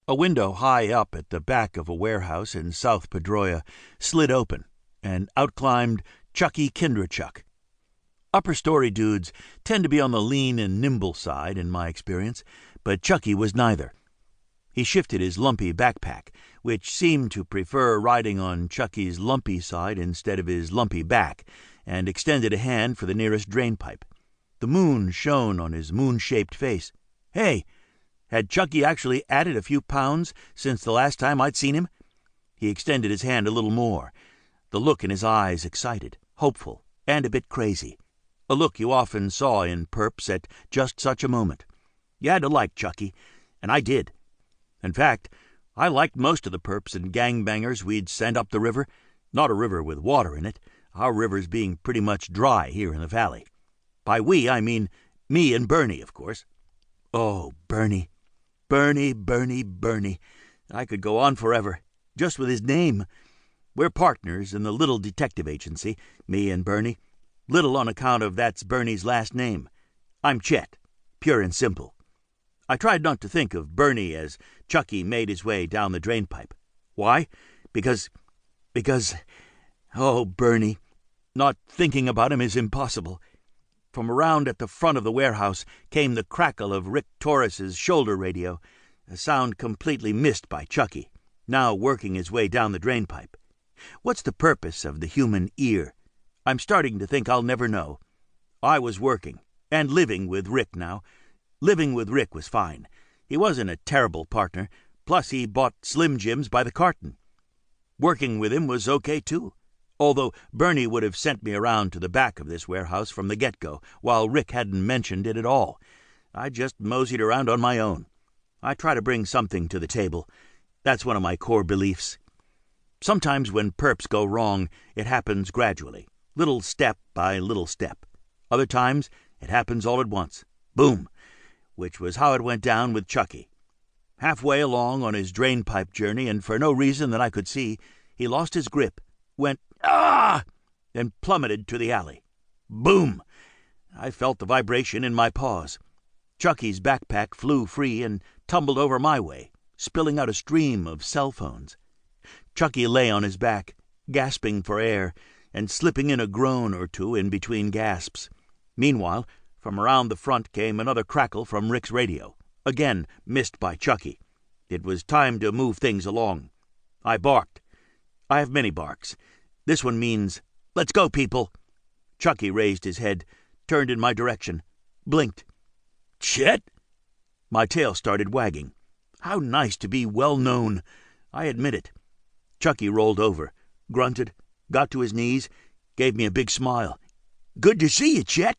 A window high up at the back of a warehouse in South Pedroia slid open, and out climbed Chucky Kindrachuk. Upper-story dudes tend to be on the lean and nimble side, in my experience, but Chucky was neither. He shifted his lumpy backpack, which seemed to prefer riding on Chucky's lumpy side instead of his lumpy back, and extended a hand for the nearest drainpipe. The moon shone on his moon-shaped face. Hey! Had Chucky actually added a few pounds since the last time I'd seen him? He extended his hand a little more, the look in his eyes excited, hopeful, and a bit crazy. A look you often saw in perps at just such a moment. You had to like Chucky, and I did. In fact, I liked most of the perps and gangbangers we'd send up the river. Not a river with water in it, our rivers being pretty much dry here in the valley. By we, I mean me and Bernie, of course. Oh, Bernie. Bernie, Bernie, Bernie. I could go on forever, just with his name. We're partners in the little detective agency, me and Bernie. Little on account of that's Bernie's last name. I'm Chet, pure and simple. I tried not to think of Bernie as Chucky made his way down the drainpipe. Why? Because, oh, Bernie. Not thinking about him is impossible. From around at the front of the warehouse came the crackle of Rick Torres's shoulder radio, a sound completely missed by Chucky, now working his way down the drainpipe. What's the purpose of the human ear? I'm starting to think I'll never know. I was working and living with Rick now. Living with Rick was fine. He wasn't a terrible partner, plus he bought Slim Jims by the carton. Working with him was okay too, although Bernie would have sent me around to the back of this warehouse from the get-go, while Rick hadn't mentioned it at all. I just moseyed around on my own. I try to bring something to the table. That's one of my core beliefs. Sometimes when perps go wrong, it happens gradually, little step by little step. Other times, it happens all at once. Boom! Which was how it went down with Chucky. Halfway along on his drainpipe journey, and for no reason that I could see, he lost his grip, went, "Ah!" and plummeted to the alley. Boom! I felt the vibration in my paws. Chucky's backpack flew free and tumbled over my way, spilling out a stream of cell phones. Chucky lay on his back, gasping for air, and slipping in a groan or two in between gasps. Meanwhile, from around the front came another crackle from Rick's radio, again missed by Chucky. It was time to move things along. I barked. I have many barks. This one means, "Let's go, people." Chucky raised his head, turned in my direction, blinked. "Chet?" My tail started wagging. How nice to be well known. I admit it. Chucky rolled over, grunted, got to his knees, gave me a big smile. "Good to see you, Chet."